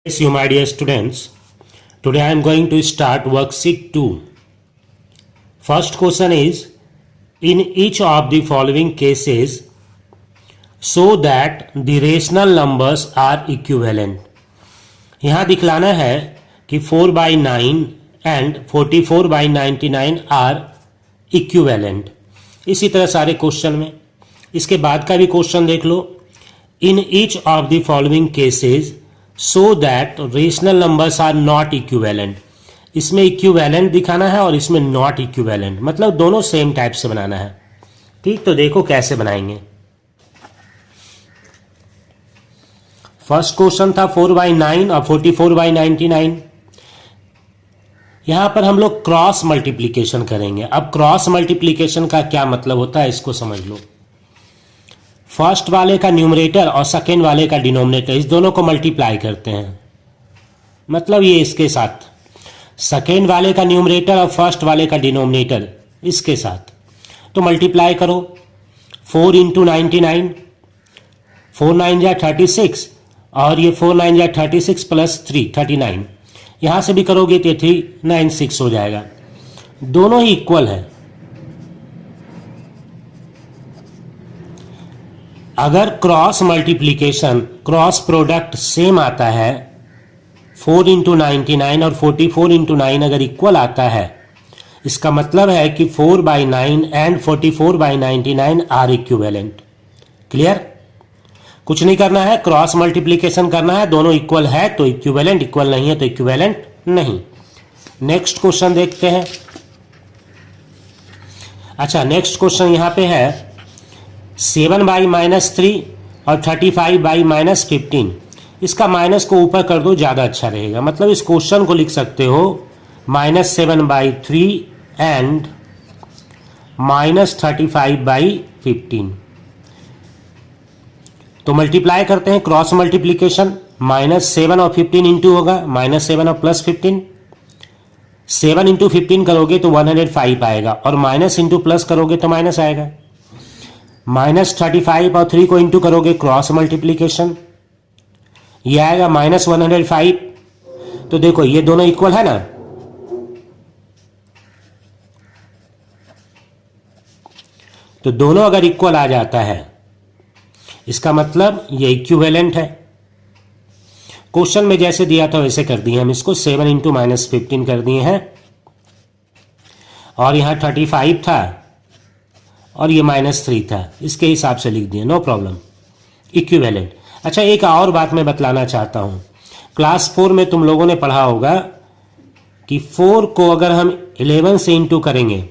Yes, you my dear students, today I am going to start worksheet 2. First question is, in each of the following cases, show that the rational numbers are equivalent. यहाँ दिखलाना है कि 4/9 and 44/99 are equivalent. इसी तरह सारे question में इसके बाद का भी क्वेश्चन देख लो. In each of the following cases so that rational numbers are not equivalent. इसमें इक्विवेलेंट दिखाना है और इसमें नॉट इक्विवेलेंट, मतलब दोनों सेम टाइप से बनाना है. ठीक, तो देखो कैसे बनाएंगे. फर्स्ट क्वेश्चन था 4/9 और 44/99. यहां पर हम लोग क्रॉस मल्टीप्लीकेशन करेंगे. अब क्रॉस मल्टीप्लीकेशन का क्या मतलब होता है इसको समझ लो. फर्स्ट वाले का न्यूमरेटर और सेकेंड वाले का डिनोमिनेटर, इस दोनों को मल्टीप्लाई करते हैं. मतलब ये इसके साथ, सेकेंड वाले का न्यूमरेटर और फर्स्ट वाले का डिनोमिनेटर इसके साथ, तो मल्टीप्लाई करो. 4 × 99, 4 9 जा 36 और ये 4 9 जा 36 प्लस 3 39. यहां से भी करोगे तो 396 हो जाएगा. दोनों ही इक्वल है. अगर cross multiplication, cross product same आता है, 4 × 99 और 44 × 9 अगर इक्वल आता है, इसका मतलब है कि 4/9 एंड 44/99 आर इक्विवेलेंट. क्लियर? कुछ नहीं करना है, क्रॉस मल्टीप्लीकेशन करना है. दोनों इक्वल है तो इक्विवेलेंट, इक्वल नहीं है तो इक्विवेलेंट नहीं. नेक्स्ट क्वेश्चन देखते हैं. अच्छा, नेक्स्ट क्वेश्चन यहां पे है 7/-3 और 35/-15. इसका माइनस को ऊपर कर दो, ज़्यादा अच्छा रहेगा. मतलब इस क्वेश्चन को लिख सकते हो -7/3 एंड -35/15. तो मल्टीप्लाई करते हैं, क्रॉस मल्टीप्लीकेशन. -7 और 15 इंटू होगा, -7 और +15. 7 × 15 करोगे तो 105 आएगा और माइनस इंटू प्लस करोगे तो माइनस आएगा. -35 और 3 को इंटू करोगे, क्रॉस मल्टीप्लीकेशन, ये आएगा -105. तो देखो ये दोनों इक्वल है ना, तो दोनों अगर इक्वल आ जाता है इसका मतलब ये इक्विवेलेंट है. क्वेश्चन में जैसे दिया था वैसे कर दिए हम इसको. 7 × -15 कर दिए हैं और यहां 35 था और ये -3 था, इसके हिसाब से लिख दिए. No problem, equivalent. अच्छा, एक और बात मैं बतलाना चाहता हूं. क्लास 4 में तुम लोगों ने पढ़ा होगा कि 4 को अगर हम 11 से इंटू करेंगे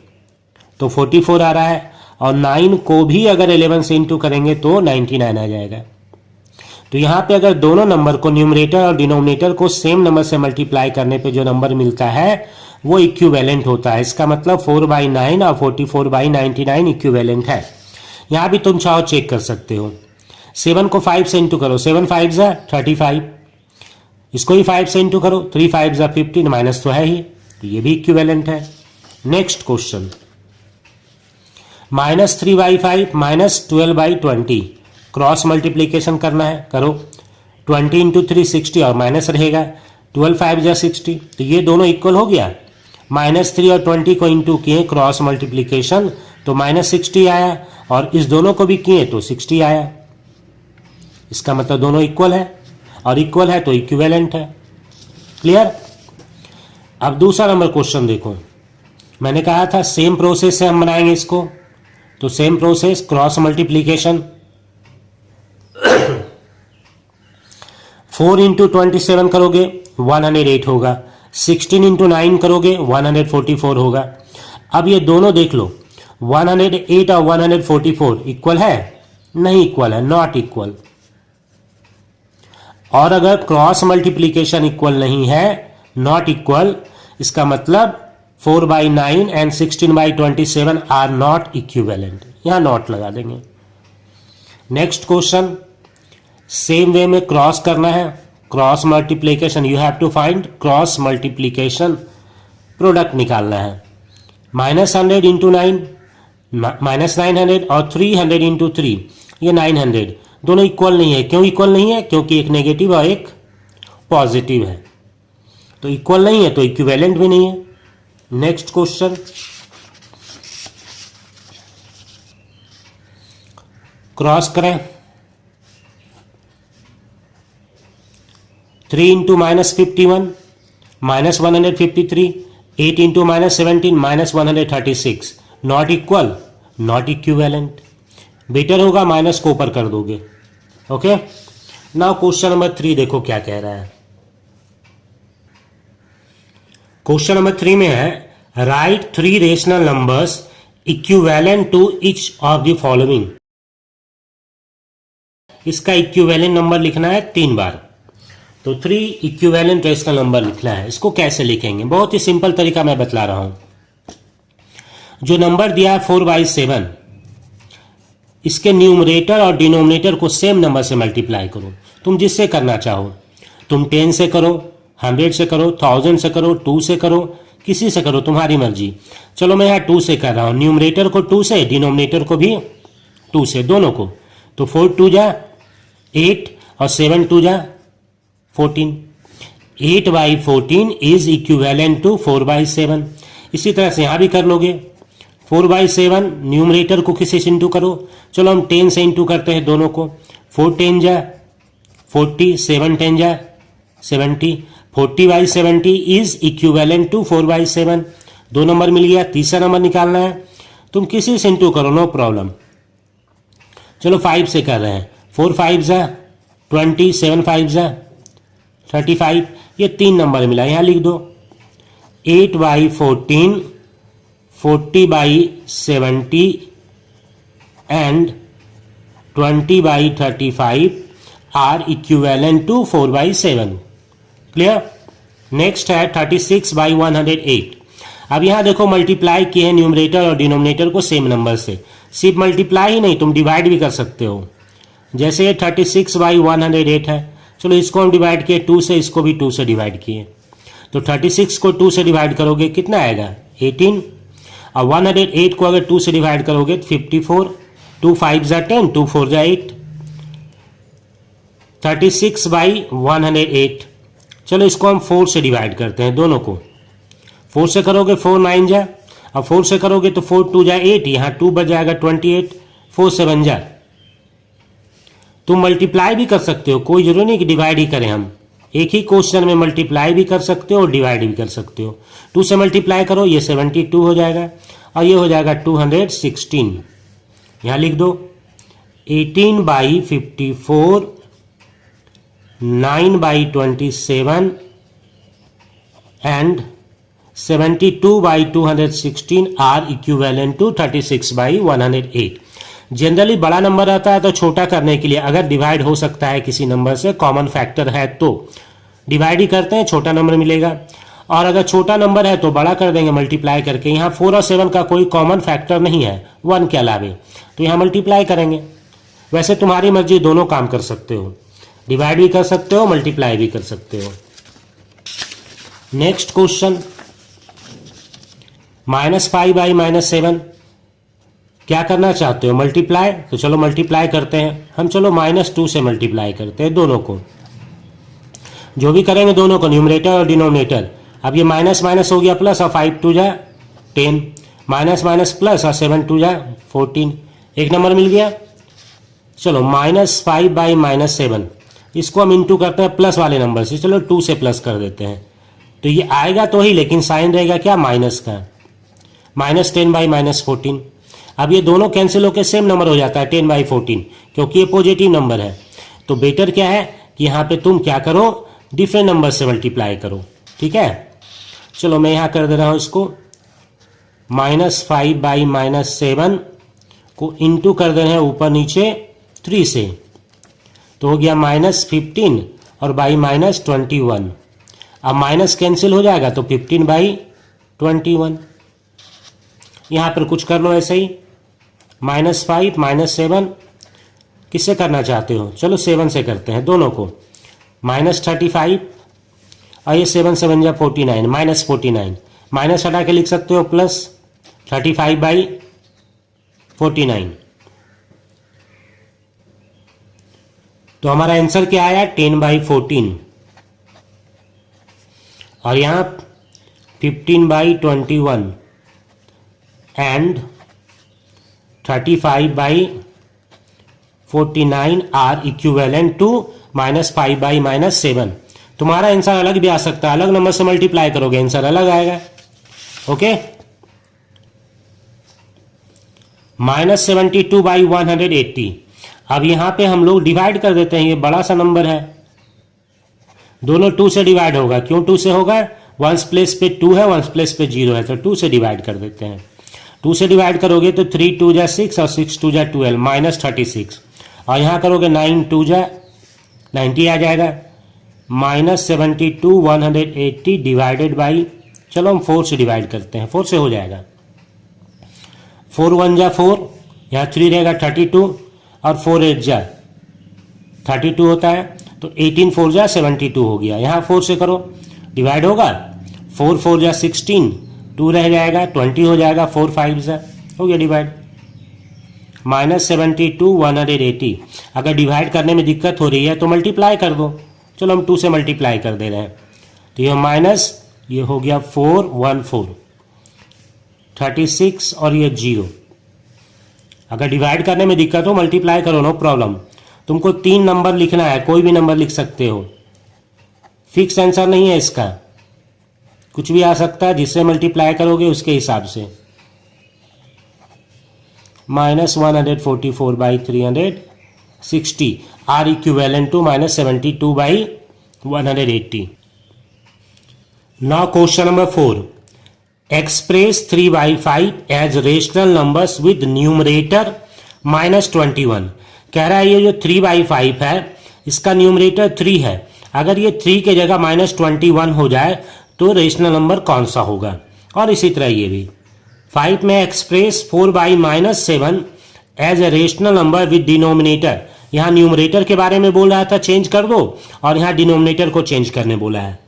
तो 44 आ रहा है, और 9 को भी अगर 11 से इंटू करेंगे तो 99 आ जाएगा. तो यहां पे अगर दोनों नंबर को, न्यूमरेटर और डिनोमिनेटर को सेम नंबर से मल्टीप्लाई करने पे जो नंबर मिलता है वो इक्विवेलेंट होता है. इसका मतलब 4/9 और 44/99 इक्विवेलेंट है. यहां भी तुम चाहो चेक कर सकते हो. 7 को 5 से इंटू करो, 7 5 जा 35. इसको भी 5 से इंटू करो, 3 5 जा 15, माइनस तो है ही, तो ये भी इक्विवेलेंट है. Next question, -3/5 -12/20. क्रॉस मल्टीप्लीकेशन करना है, करो. 20 × 3 60 और माइनस रहेगा. 12 5 जा 60, तो ये दोनों इक्वल हो गया. -3 और 20 को इंटू किए, क्रॉस मल्टीप्लीकेशन, तो -60 आया, और इस दोनों को भी किए तो 60 आया. इसका मतलब दोनों इक्वल है, और इक्वल है तो इक्विवेलेंट है. क्लियर? अब दूसरा नंबर क्वेश्चन देखो. मैंने कहा था सेम प्रोसेस से हम बनाएंगे इसको, तो सेम प्रोसेस, क्रॉस मल्टीप्लीकेशन. 4 × 27 करोगे 108 होगा. 16 × 9 करोगे 144 होगा. अब ये दोनों देख लो, 108 और 144 इक्वल है? नहीं इक्वल है, नॉट इक्वल. और अगर क्रॉस मल्टीप्लीकेशन इक्वल नहीं है, नॉट इक्वल, इसका मतलब 4/9 एंड 16/27 आर नॉट इक्विवेलेंट. यहां नॉट लगा देंगे. नेक्स्ट क्वेश्चन, सेम वे में क्रॉस करना है. Cross multiplication, you have to find cross multiplication, product निकालना है. -100 × 9 -900 और 300 × 3, ये 900. दोनों इक्वल नहीं है. क्यों इक्वल नहीं है? क्योंकि एक नेगेटिव और एक पॉजिटिव है, तो इक्वल नहीं है तो इक्विवेलेंट भी नहीं है। नेक्स्ट क्वेश्चन, क्रॉस करें। 3 into -51 -153, 8 into -17 -136, not equal, not equivalent. Better होगा माइनस को ऊपर कर दोगे। ओके, नाउ क्वेश्चन नंबर 3 देखो क्या कह रहा है। क्वेश्चन नंबर 3 में है right 3 rational numbers equivalent to each of the following. इसका इक्विवेलेंट नंबर लिखना है 3 बार, तो 3 इक्विवेलेंट रेशनल नंबर लिखना है। इसको कैसे लिखेंगे, बहुत ही सिंपल तरीका मैं बतला रहा हूं। जो नंबर दिया है 4/7, इसके न्यूमरेटर और डिनोमिनेटर को सेम नंबर से मल्टीप्लाई करो। तुम जिससे करना चाहो, तुम 10 से करो, 100 से करो, 1000 से करो, 2 से करो, किसी से करो, तुम्हारी मर्जी। चलो मैं यहाँ 2 से कर रहा हूँ, न्यूमरेटर को 2 से, डिनोमिनेटर को भी 2 से, दोनों को। तो 4 2 जा 8 और 7 2 जा 14। 8/14 इज इक्विवेलेंट टू 4/7। इसी तरह से यहाँ भी कर लोगे। 4/7 न्यूमरेटर को किसी से इंटू करो। चलो हम 10 से इंटू करते हैं दोनों को। 4 10 जा 40, 7 10 जा 70। 40/70 इज इक्विवेलेंट टू 4/7। 2 नंबर मिल गया, तीसरा नंबर निकालना है। तुम किसी से इंटू करो, नो प्रॉब्लम। चलो 5 से कर रहे हैं। 4 5 जा 20, 7 5 जा 35। ये 3 नंबर मिला, यहाँ लिख दो। 8/14, 40/70 and 20/35 are equivalent to 4/7। Clear. Next है 36/108। अब यहां देखो मल्टीप्लाई किए हैं न्यूमरेटर और डिनोमिनेटर को सेम नंबर से। सिर्फ मल्टीप्लाई ही नहीं, तुम डिवाइड भी कर सकते हो। जैसे ये 36/108 है, चलो इसको हम डिवाइड किए 2 से, इसको भी 2 से डिवाइड किए, तो 36 को 2 से डिवाइड करोगे कितना आएगा 18, और 108 को अगर 2 से डिवाइड करोगे तो 54। 2 5 जा 10, 2 4 जा 8। 36/108। चलो इसको हम 4 से डिवाइड करते हैं, दोनों को। 4 से करोगे 4 9 जा, और 4 से करोगे तो 4 2 जा 8, यहाँ 2 बच जाएगा 28। 4 7 जा। तुम मल्टीप्लाई भी कर सकते हो, कोई जरूरी नहीं कि डिवाइड ही करें हम। एक ही क्वेश्चन में मल्टीप्लाई भी कर सकते हो और डिवाइड भी कर सकते हो। 2 से मल्टीप्लाई करो, ये 72 हो जाएगा, और ये हो जाएगा 216। यहाँ लिख दो 18/54, 9/27 and 72/216 are equivalent to 36/108। Generally बड़ा नंबर रहता है तो छोटा करने के लिए, अगर डिवाइड हो सकता है किसी नंबर से, कॉमन फैक्टर है तो डिवाइड ही करते हैं, छोटा नंबर मिलेगा। और अगर छोटा नंबर है तो बड़ा कर देंगे मल्टीप्लाई करके। यहाँ 4 और 7 का कोई कॉमन फैक्टर नहीं है 1 के अलावे, तो यहाँ मल्टीप्लाई करेंगे। वैसे तुम्हारी मर्जी, दोनों काम कर सकते हो, डिवाइड भी कर सकते हो, मल्टीप्लाई भी कर सकते हो। नेक्स्ट क्वेश्चन, -5/-7 क्या करना चाहते हो, मल्टीप्लाई। तो चलो मल्टीप्लाई करते हैं हम। चलो -2 से मल्टीप्लाई करते हैं दोनों को, जो भी करेंगे दोनों को, न्यूमरेटर और डिनोमिनेटर। अब ये माइनस माइनस हो गया प्लस, और 5 2 जा 10, माइनस माइनस प्लस, और 7 2 जा 14। एक नंबर मिल गया। चलो -5/-7, इसको हम इंटू करते हैं प्लस वाले नंबर से। चलो 2 से प्लस कर देते हैं, तो ये आएगा तो ही, लेकिन साइन रहेगा क्या, माइनस का। -10/-14। अब ये दोनों कैंसिल होकर सेम नंबर हो जाता है 10/14, क्योंकि ये पॉजिटिव नंबर है। तो बेटर क्या है कि यहाँ पे तुम क्या करो, डिफरेंट नंबर से मल्टीप्लाई करो। ठीक है, चलो मैं यहाँ कर दे रहा हूँ इसको। -5/-7 को इंटू कर दे रहे हैं ऊपर नीचे 3 से, तो हो गया -15 और बाई -21। अब माइनस कैंसिल हो जाएगा तो 15/21। यहाँ पर कुछ कर लो ऐसे ही, -5 -7 किससे करना चाहते हो, चलो 7 से करते हैं दोनों को। -35 और ये 7 7 जा 49, -49। माइनस हटा के लिख सकते हो प्लस 35/49। तो हमारा आंसर क्या आया, 10/14। और यहाँ 15/21 एंड 35/49 आर इक्विवेलेंट टू -5/-7। तुम्हारा आंसर अलग भी आ सकता है, अलग नंबर से मल्टीप्लाई करोगे आंसर अलग आएगा। ओके, -72/180। अब यहां पे हम लोग डिवाइड कर देते हैं, ये बड़ा सा नंबर है, दोनों 2 से डिवाइड होगा। क्यों 2 से होगा? वंस प्लेस पे 2 है, वंस प्लेस पे 0 है, तो 2 से डिवाइड कर देते हैं। 2 से डिवाइड करोगे तो 3 2 जा 6 और 6 2 जा 12 -36। और यहाँ करोगे 9 2 जा 90 आ जाएगा। -72/180 डिवाइडेड बाई, चलो हम 4 से डिवाइड करते हैं, 4 से हो जाएगा। 4 1 जा 4, यहाँ 3 रहेगा 32 और 4 8 जा 32 होता है, तो 18 4 जा 72 हो गया। यहाँ 4 से करो, डिवाइड होगा, 4 4 जा 16, 2 रह जाएगा 20 हो जाएगा, 4 5 जा हो गया डिवाइड। -72/180। अगर डिवाइड करने में दिक्कत हो रही है तो मल्टीप्लाई कर दो। चलो हम 2 से मल्टीप्लाई कर दे रहे हैं, तो ये माइनस, ये हो गया 4 1 4 36 और ये 0। अगर डिवाइड करने में दिक्कत हो मल्टीप्लाई करो, नो प्रॉब्लम। तुमको 3 नंबर लिखना है, कोई भी नंबर लिख सकते हो, फिक्स आंसर नहीं है इसका, कुछ भी आ सकता है, जिससे मल्टीप्लाई करोगे उसके हिसाब से। -144/360 are equivalent to -72/180। Now question number 4, express 3/5 as rational numbers with numerator -21। कह रहा है ये जो 3/5 है इसका न्यूमरेटर 3 है, अगर ये 3 के जगह -21 हो जाए तो रेशनल नंबर कौन सा होगा। और इसी तरह ये भी 5 में express 4/-7 as a rational number with denominator, यहाँ न्यूमरेटर के बारे में बोल रहा था चेंज कर दो, और यहाँ डिनोमिनेटर को चेंज करने बोला है।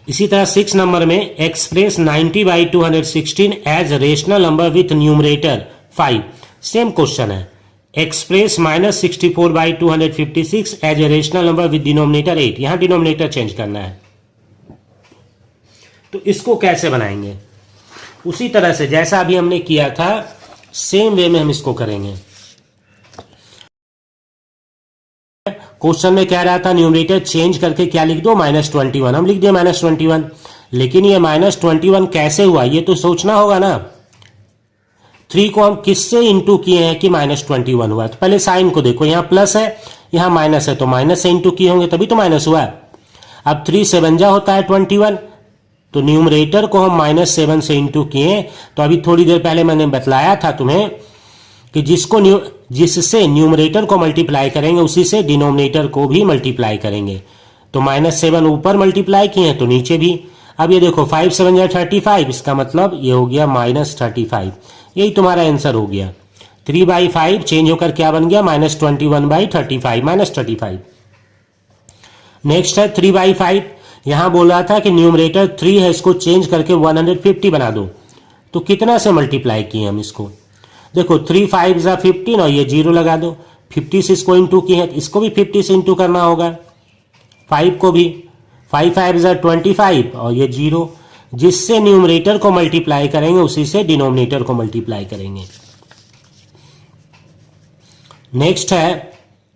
इसी तरह 6 नंबर में express 90/216 as rational number with numerator 5, same question है। Express -64/256 as a rational number with denominator 8, यहाँ डिनोमिनेटर चेंज करना है। तो इसको कैसे बनाएंगे? उसी तरह से जैसा अभी हमने किया था सेम वे में हम इसको करेंगे। क्वेश्चन में कह रहा था न्यूमरेटर चेंज करके क्या लिख दो, -21, हम लिख दिए -21। लेकिन ये -21 कैसे हुआ ये तो सोचना होगा ना। 3 को हम किससे इंटू किए हैं कि -21 हुआ। तो पहले साइन को देखो, यहाँ प्लस है यहाँ माइनस है, तो माइनस से इंटू किए होंगे तभी तो माइनस हुआ। अब 3 7 जा होता है 21, तो न्यूमरेटर को हम -7 से इंटू किए। तो अभी थोड़ी देर पहले मैंने बतलाया था तुम्हें कि जिससे न्यूमरेटर को मल्टीप्लाई करेंगे उसी से डिनोमिनेटर को भी मल्टीप्लाई करेंगे। तो -7 ऊपर मल्टीप्लाई किए तो नीचे भी। अब ये देखो 5 7 जा 35, इसका मतलब ये हो गया -35। यही तुम्हारा आंसर हो गया। 3/5 चेंज होकर क्या बन गया, -21/35, -35। नेक्स्ट है 3/5, यहां बोल रहा था कि न्यूमरेटर 3 है, इसको चेंज करके 150 बना दो। तो कितना से मल्टीप्लाई किए हम इसको, देखो 3 5 जा 15 और ये 0 लगा दो। 50 से इसको इंटू किए हैं, इसको भी 50 से इंटू करना होगा, 5 को भी। 5 5 जा 25 और ये 0, जिससे न्यूमरेटर को मल्टीप्लाई करेंगे उसी से डिनोमिनेटर को मल्टीप्लाई करेंगे। नेक्स्ट है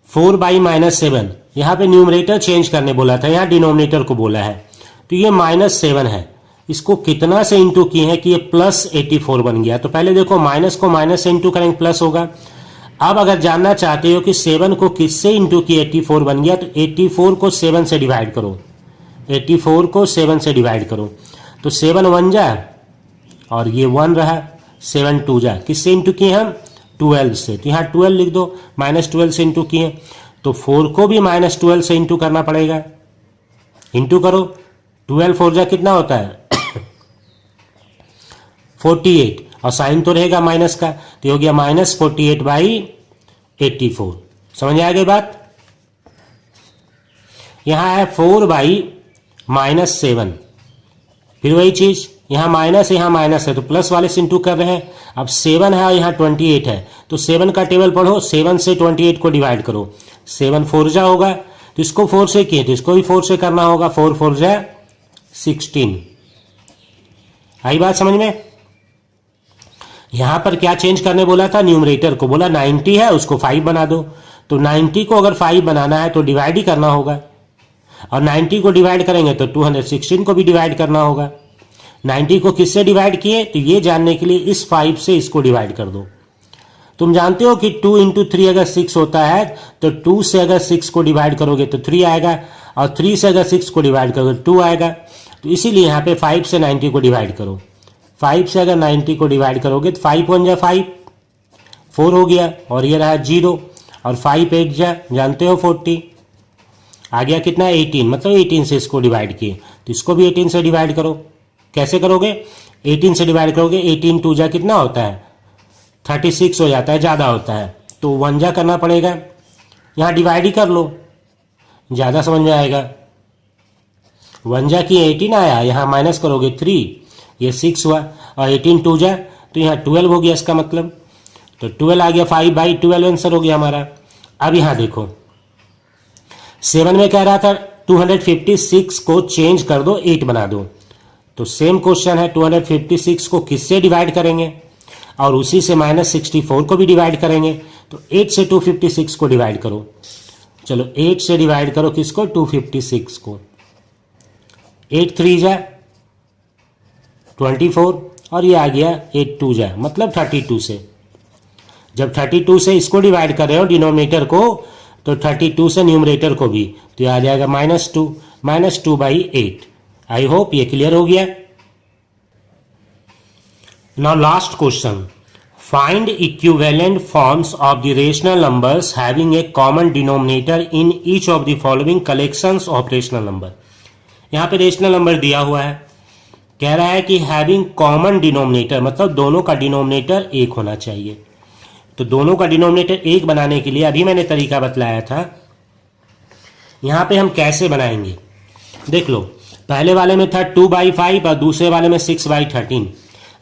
4/-7, यहां पे न्यूमरेटर चेंज करने बोला था, यहां डिनोमिनेटर को बोला है। तो ये -7 है, इसको कितना से इंटू किए हैं कि ये +84 बन गया। तो पहले देखो माइनस को माइनस से इंटू करेंगे प्लस होगा। अब अगर जानना चाहते हो कि 7 को किससे इंटू किए 84 बन गया, तो 84 को 7 से डिवाइड करो, 84 को 7 से डिवाइड करो। तो 7 1 जा और ये 1 रहा, 7 2 जा, किससे इंटू किए हम, 12 से। तो यहाँ 12 लिख दो, -12 से इंटू किए। तो 4 को भी -12 से इंटू करना पड़ेगा, इंटू करो, 12 4 जा कितना होता है 48, और साइन तो रहेगा माइनस का, तो हो गया -48/84। समझ आ गई बात। यहां है 4/-7, फिर वही चीज, यहां माइनस है तो प्लस वाले से इंटू कर रहे हैं। अब 7 है और यहां 28 है, तो 7 का टेबल पढ़ो, 7 से 28 को डिवाइड करो, 7 4 जा होगा, तो इसको 4 से किए तो इसको भी 4 से करना होगा, 4 4 जा 16। आई बात समझ में? यहां पर क्या चेंज करने बोला था? न्यूमरेटर को बोला 90 है उसको 5 बना दो। तो 90 को अगर 5 बनाना है तो डिवाइड ही करना होगा, और 90 को डिवाइड करेंगे तो 216 को भी डिवाइड करना होगा। 90 को किससे डिवाइड किए? तो ये जानने के लिए इस 5 से इसको डिवाइड कर दो। तुम जानते हो कि 2 इंटू 3 अगर 6 होता है तो 2 से अगर 6 को डिवाइड करोगे तो 3 आएगा, और 3 से अगर 6 को डिवाइड करोगे 2 आएगा। तो इसीलिए यहाँ पे 5 से 90 को डिवाइड करो। 5 से अगर 90 को डिवाइड करोगे तो 5 1 जा 5, 4 हो गया, और ये रहा 0, और 5 8 जा जानते हो 40, आ गया कितना? 18। मतलब 18 से इसको डिवाइड किए, तो इसको भी 18 से डिवाइड करो। कैसे करोगे? 18 से डिवाइड करोगे, 18 2 जा कितना होता है? 36 हो जाता है, ज़्यादा होता है, तो 1 जा करना पड़ेगा। यहाँ डिवाइड ही कर लो, ज़्यादा समझ में आएगा। 1 जा की 18 आया, यहाँ माइनस करोगे 3, ये 6 हुआ, और 18 2 जा तो यहाँ 12 हो गया इसका मतलब। तो 12 आ गया, 5/12 आंसर हो गया हमारा। अब यहाँ देखो 7 में कह रहा था 256 को चेंज कर दो, 8 बना दो। तो सेम क्वेश्चन है, 256 को किससे डिवाइड करेंगे, और उसी से -64 को भी डिवाइड करेंगे। तो 8 से 256 को डिवाइड करो। चलो 8 से डिवाइड करो किसको? 256 को। 8 3 जा 24, और ये आ गया 8 2 जा मतलब 32 से। जब 32 से इसको डिवाइड कर रहे हो डिनोमिनेटर को, तो 32 से न्यूमरेटर को भी, तो ये आ जाएगा -2/8। आई होप ये क्लियर हो गया। Now last question, find equivalent forms of the rational numbers having a common denominator in each of the following collections of rational number. यहाँ पे रेशनल नंबर दिया हुआ है, कह रहा है कि हैविंग कॉमन डिनोमिनेटर मतलब दोनों का डिनोमिनेटर एक होना चाहिए। तो दोनों का डिनोमिनेटर एक बनाने के लिए अभी मैंने तरीका बतलाया था। यहाँ पे हम कैसे बनाएंगे देख लो। पहले वाले में था 2/5 और दूसरे वाले में 6/13।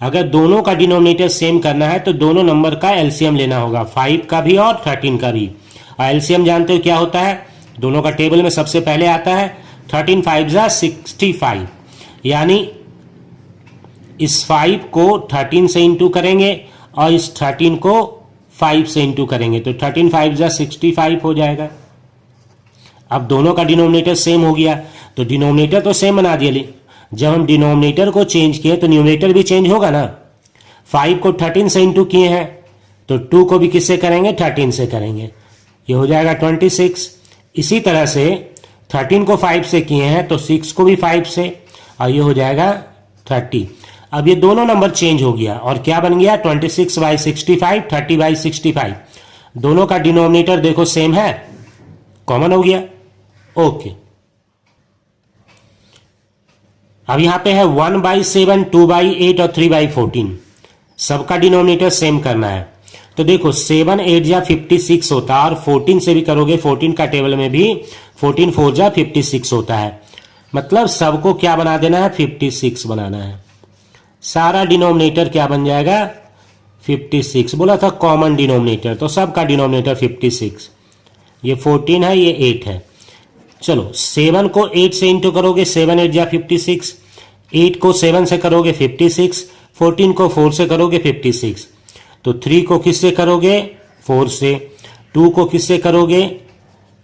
अगर दोनों का डिनोमिनेटर सेम करना है तो दोनों नंबर का एलसीएम लेना होगा, 5 का भी और 13 का भी। और एलसीएम जानते हो क्या होता है? दोनों का टेबल में सबसे पहले आता है 13 5 जा 65, यानी इस 5 को 13 से इंटू करेंगे और इस 13 को 5 से इंटू करेंगे, तो 13 5 जा 65 हो जाएगा। अब दोनों का डिनोमिनेटर सेम हो गया, तो डिनोमिनेटर तो सेम बना दिया। जब हम डिनोमिनेटर को चेंज किए तो न्यूमरेटर भी चेंज होगा ना। 5 को 13 से इंटू किए हैं, तो 2 को भी किससे करेंगे? 13 से करेंगे, ये हो जाएगा 26। इसी तरह से 13 को 5 से किए हैं तो 6 को भी 5 से, और ये हो जाएगा 30। अब ये दोनों नंबर चेंज हो गया और क्या बन गया? 26/65, 30/65। दोनों का डिनोमिनेटर देखो सेम है, कॉमन हो गया। ओके, अब यहां पे है 1/7, 2/8 और 3/14। सबका डिनोमिनेटर सेम करना है। तो देखो 7 8 जा 56 होता है, और 14 से भी करोगे, 14 का टेबल में भी 14 4 जा 56 होता है। मतलब सबको क्या बना देना है? 56 बनाना है। सारा डिनोमिनेटर क्या बन जाएगा? 56। बोला था कॉमन डिनोमिनेटर, तो सबका डिनोमिनेटर 56। ये 14 है, ये 8 है। चलो 7 को 8 से इंटू करोगे, 7 8 जा 56। 8 को 7 से करोगे 56, 14 को 4 से करोगे 56। तो 3 को किससे करोगे? 4 से। 2 को किससे करोगे?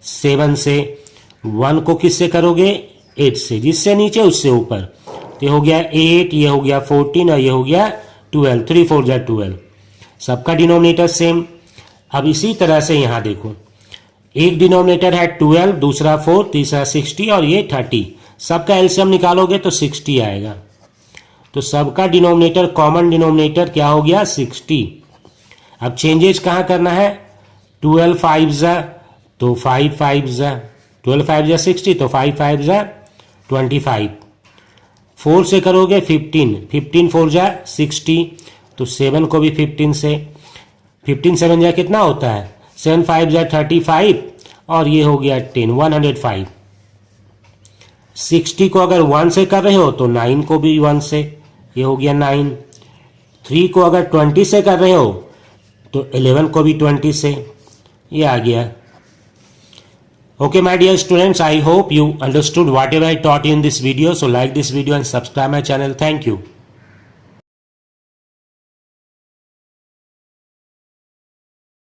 7 से। 1 को किससे करोगे? 8 से। जिससे नीचे उससे ऊपर। तो ये हो गया 8, ये हो गया 14 और ये हो गया 12। 3 4 जा 12। सबका डिनोमिनेटर सेम। अब इसी तरह से यहां देखो, एक डिनोमिनेटर है 12, दूसरा 4, तीसरा 60 और ये 30। सबका एलसीएम निकालोगे तो 60 आएगा। तो सबका डिनोमिनेटर कॉमन डिनोमिनेटर क्या हो गया? 60। अब चेंजेस कहाँ करना है? 12 5 जा तो 5 5 जा, 12 5 जा 60 तो 5 5 जा 25। 4 से करोगे 15, 15 4 जा 60, तो 7 को भी 15 से। 15 7 जा कितना होता है? 7 5 जा 35 और ये हो गया 10, 105। 60 को अगर 1 से कर रहे हो तो 9 को भी 1 से, ये हो गया 9। 3 को अगर 20 से कर रहे हो तो 11 को भी 20 से, ये आ गया। Okay, my dear students, I hope you understood whatever I taught you in this video. So like this video and subscribe my channel. Thank you.